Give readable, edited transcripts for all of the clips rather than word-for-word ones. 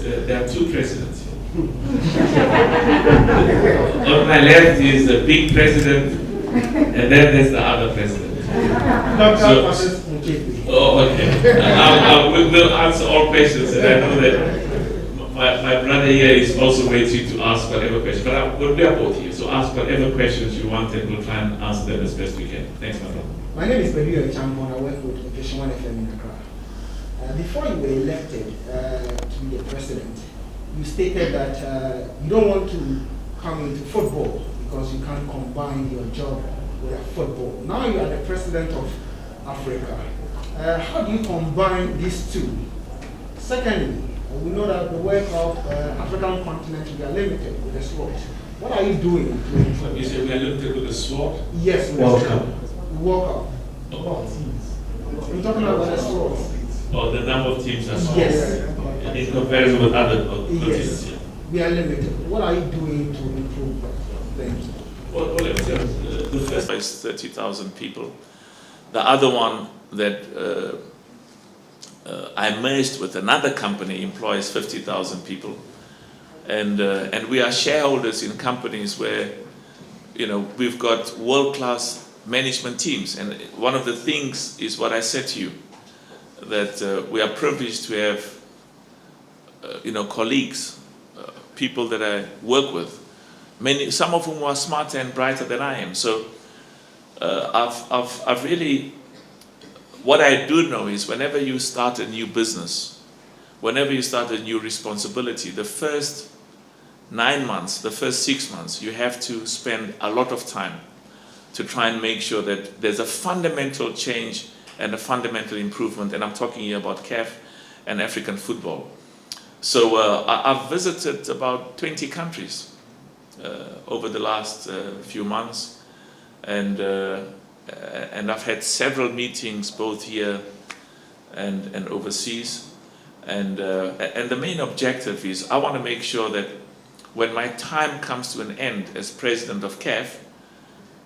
there are two presidents here. On my left is the big president, and then there's the other president. Dr. Patrice Motsepe. Oh, okay. We'll answer all questions, and I know that my brother here is also waiting to ask whatever question. But we are both here, so ask whatever questions you want, and we'll try and answer them as best we can. Thanks, my brother. My name is Patrice Motsepe. I work with Location 1 FM in Accra. Before you were elected to be a president, you stated that you don't want to come into football because you can't combine your job with football. Now you are the president of Africa. How do you combine these two? Secondly, we know that the work of African continent, we are limited with the sport. What are you doing to improve? You say we are limited with the sport? Yes, World Cup. World Cup. We're talking about the sport. Oh, the number of teams are small. Yes. In comparison with other continents. Yes. We are limited. What are you doing to improve that? Thank you. Well, let me tell you, the first is 30,000 people. The other one that I merged with another company employs 50,000 people. And we are shareholders in companies where, we've got world-class management teams. And one of the things is what I said to you, that we are privileged to have, colleagues, people that I work with, some of whom are smarter and brighter than I am. So I've really, what I do know is whenever you start a new business, whenever you start a new responsibility, the first 9 months, the first 6 months, you have to spend a lot of time to try and make sure that there's a fundamental change and a fundamental improvement. And I'm talking here about CAF and African football. So I've visited about 20 countries over the last few months, and I've had several meetings both here and overseas. And the main objective is I want to make sure that when my time comes to an end as president of CAF,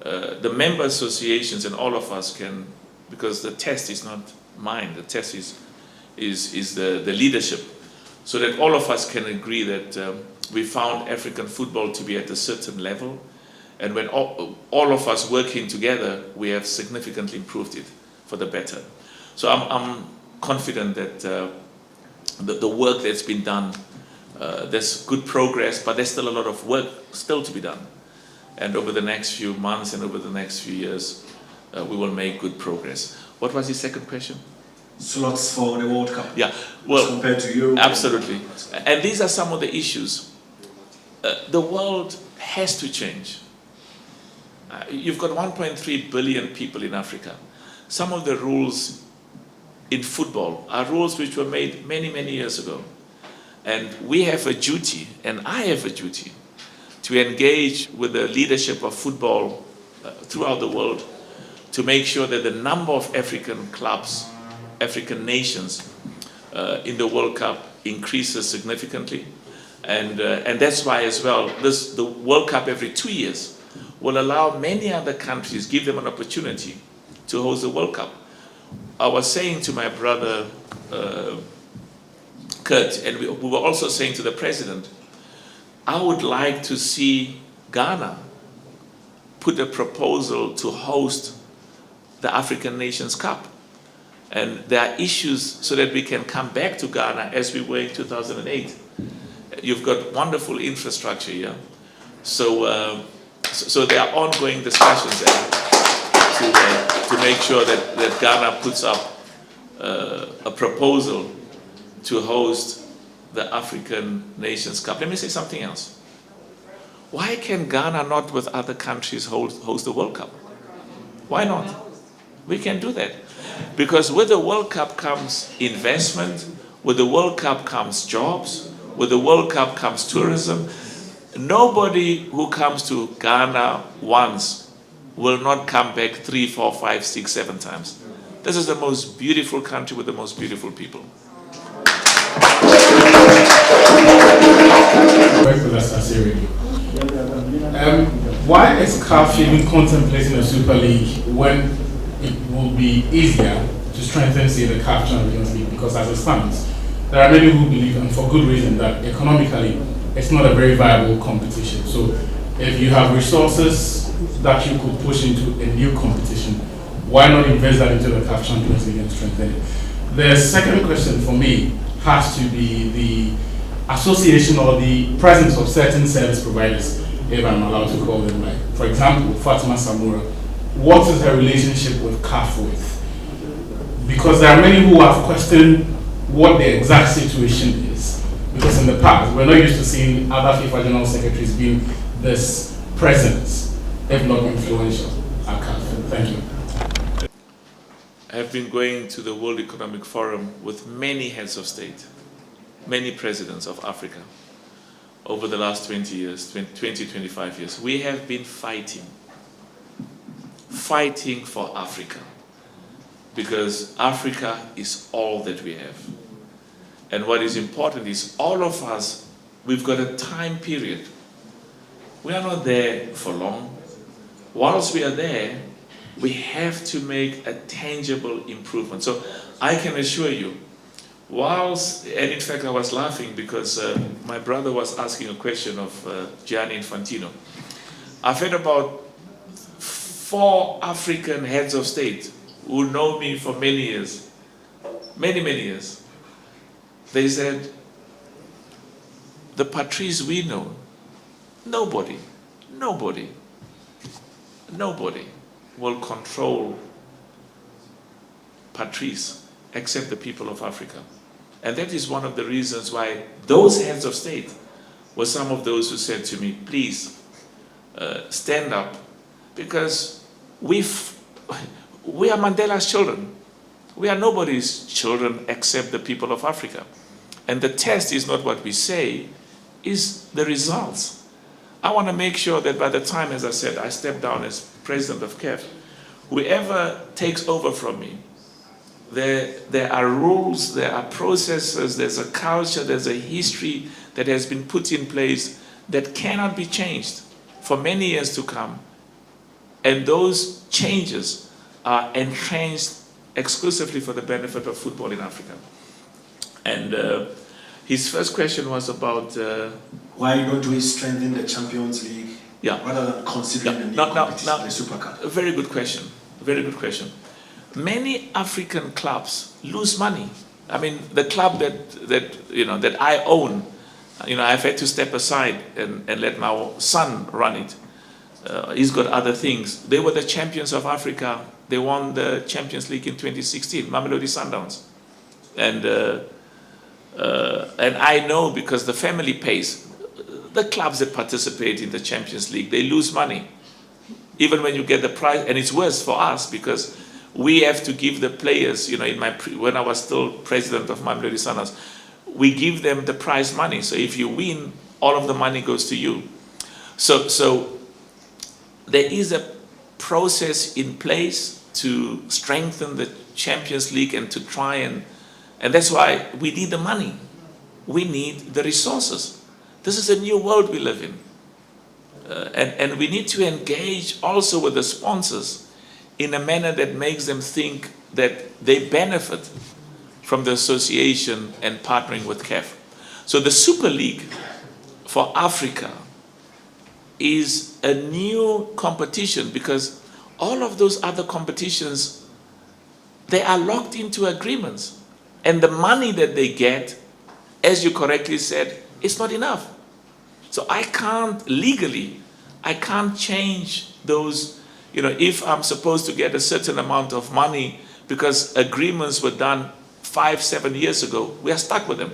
the member associations and all of us can, because the test is not mine, the test is the leadership, so that all of us can agree that we found African football to be at a certain level, and when all of us working together, we have significantly improved it for the better. So I'm confident that the work that's been done, there's good progress, but there's still a lot of work still to be done. And over the next few months and over the next few years, we will make good progress. What was your second question? Slots for the World Cup. Yeah, well, compared to Europe. Absolutely. And these are some of the issues. The world has to change. You've got 1.3 billion people in Africa. Some of the rules in football are rules which were made many, many years ago. And we have a duty, and I have a duty, to engage with the leadership of football throughout the world to make sure that the number of African clubs, African nations in the World Cup increases significantly. And that's why as well, the World Cup every 2 years will allow many other countries, give them an opportunity to host the World Cup. I was saying to my brother Kurt, and we were also saying to the president, I would like to see Ghana put a proposal to host the African Nations Cup. And there are issues so that we can come back to Ghana as we were in 2008. You've got wonderful infrastructure here. So there are ongoing discussions there to make sure that Ghana puts up a proposal to host the African Nations Cup. Let me say something else. Why can Ghana not with other countries host the World Cup? Why not? We can do that. Because with the World Cup comes investment, with the World Cup comes jobs, with the World Cup comes tourism. Nobody who comes to Ghana once will not come back 3, 4, 5, 6, 7 times. This is the most beautiful country with the most beautiful people. Why is CAF even contemplating a Super League when it will be easier to strengthen, say, the CAF Champions League? Because as it stands, there are many who believe, and for good reason, that economically it's not a very viable competition. So if you have resources that you could push into a new competition, why not invest that into the CAF Champions League and strengthen it? The second question for me has to be the association or the presence of certain service providers, if I'm allowed to call them, like, for example, Fatima Samura. What is her relationship with CAF with? Because there are many who have questioned what the exact situation is. Because in the past, we're not used to seeing other FIFA General Secretaries being this presence, if not influential, at CAF. Thank you. I have been going to the World Economic Forum with many heads of state, many presidents of Africa over the last 20 years, 25 years. We have been fighting for Africa, because Africa is all that we have. And what is important is all of us, we've got a time period. We are not there for long. Whilst we are there, we have to make a tangible improvement. So I can assure you, whilst, and in fact I was laughing because my brother was asking a question of Gianni Infantino. I've had about 4 African heads of state who know me for many years, many years. They said, the Patrice we know, nobody will control Patrice except the people of Africa. And that is one of the reasons why those heads of state were some of those who said to me, please stand up, because we are Mandela's children. We are nobody's children except the people of Africa. And the test is not what we say, is the results. I want to make sure that by the time, as I said, I step down as president of CAF, whoever takes over from me, there are rules, there are processes, there's a culture, there's a history that has been put in place that cannot be changed for many years to come. And those changes are entrenched exclusively for the benefit of football in Africa. And his first question was about... why don't we strengthen the Champions League rather than considering the new competition, the Super Cup? A very good question. Very good question. Many African clubs lose money. I mean, the club that I own, I've had to step aside and let my son run it. He's got other things. They were the champions of Africa. They won the Champions League in 2016, Mamelodi Sundowns. And I know, because the family pays. The clubs that participate in the Champions League, they lose money. Even when you get the prize, and it's worse for us because we have to give the players, when I was still president of Mamelodi Sundowns, we give them the prize money. So if you win, all of the money goes to you. So there is a process in place to strengthen the Champions League and to try and that's why we need the money. We need the resources. This is a new world we live in. And we need to engage also with the sponsors in a manner that makes them think that they benefit from the association and partnering with CAF. So the Super League for Africa is a new competition, because all of those other competitions, they are locked into agreements. And the money that they get, as you correctly said, is not enough. So I can't change those, if I'm supposed to get a certain amount of money because agreements were done 5-7 years ago, we are stuck with them.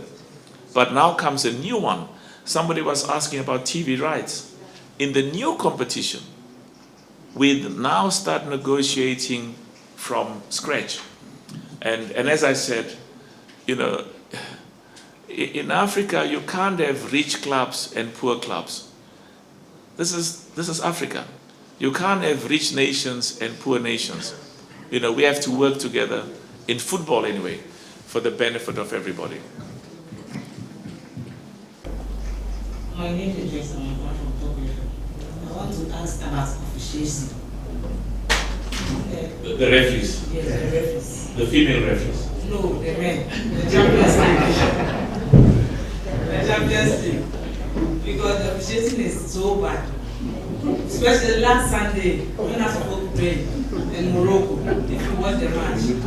But now comes a new one. Somebody was asking about TV rights. In the new competition, we now start negotiating from scratch. And as I said, in Africa, you can't have rich clubs and poor clubs. This is Africa. You can't have rich nations and poor nations. We have to work together, in football anyway, for the benefit of everybody. I need to just apart from talking. I want to ask about officiating. The referees. Yes, the referees. The female referees. No, the men. The Champions League. so bad. Especially last Sunday, when I spoke pray in Morocco. If you watch the match, you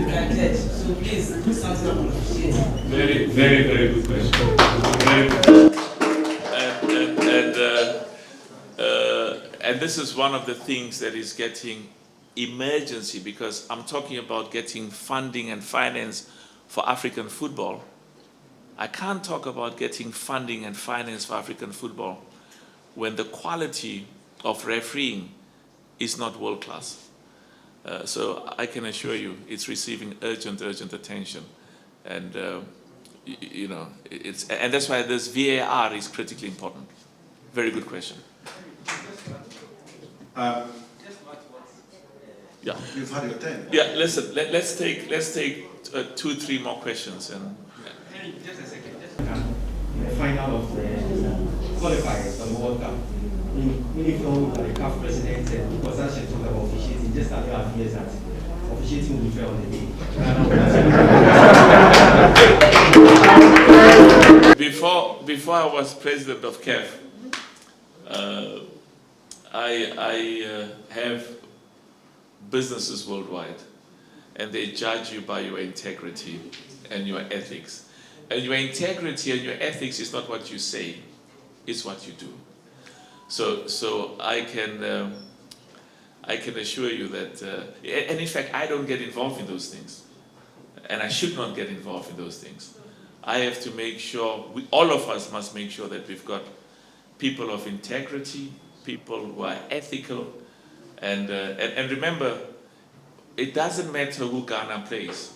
can judge. So please do something on officiating. Very, very, very good question. Very good. And this is one of the things that is getting emergency, because I'm talking about getting funding and finance for African football. I can't talk about getting funding and finance for African football when the quality of refereeing is not world class. So I can assure you it's receiving urgent attention. And you know, and that's why this VAR is critically important. Very good question. Yeah. You've had your turn. Yeah, listen, let's take 2-3 more questions. And just a second. In the final of the qualifiers for the World Cup, if you the CAF president said, because as she talked about officiating, just that you have fears that officiating will be fair on the day. Before I was president of CAF, I have businesses worldwide, and they judge you by your integrity and your ethics. And your integrity and your ethics is not what you say, it's what you do. So I can assure you that, and in fact, I don't get involved in those things, and I should not get involved in those things. I have to make sure, all of us must make sure that we've got people of integrity, people who are ethical, and remember, it doesn't matter who Ghana plays.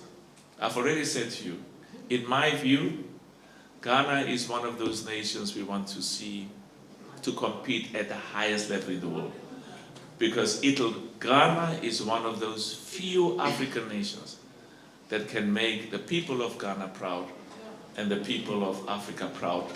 I've already said to you, in my view, Ghana is one of those nations we want to see to compete at the highest level in the world. Because Ghana is one of those few African nations that can make the people of Ghana proud and the people of Africa proud.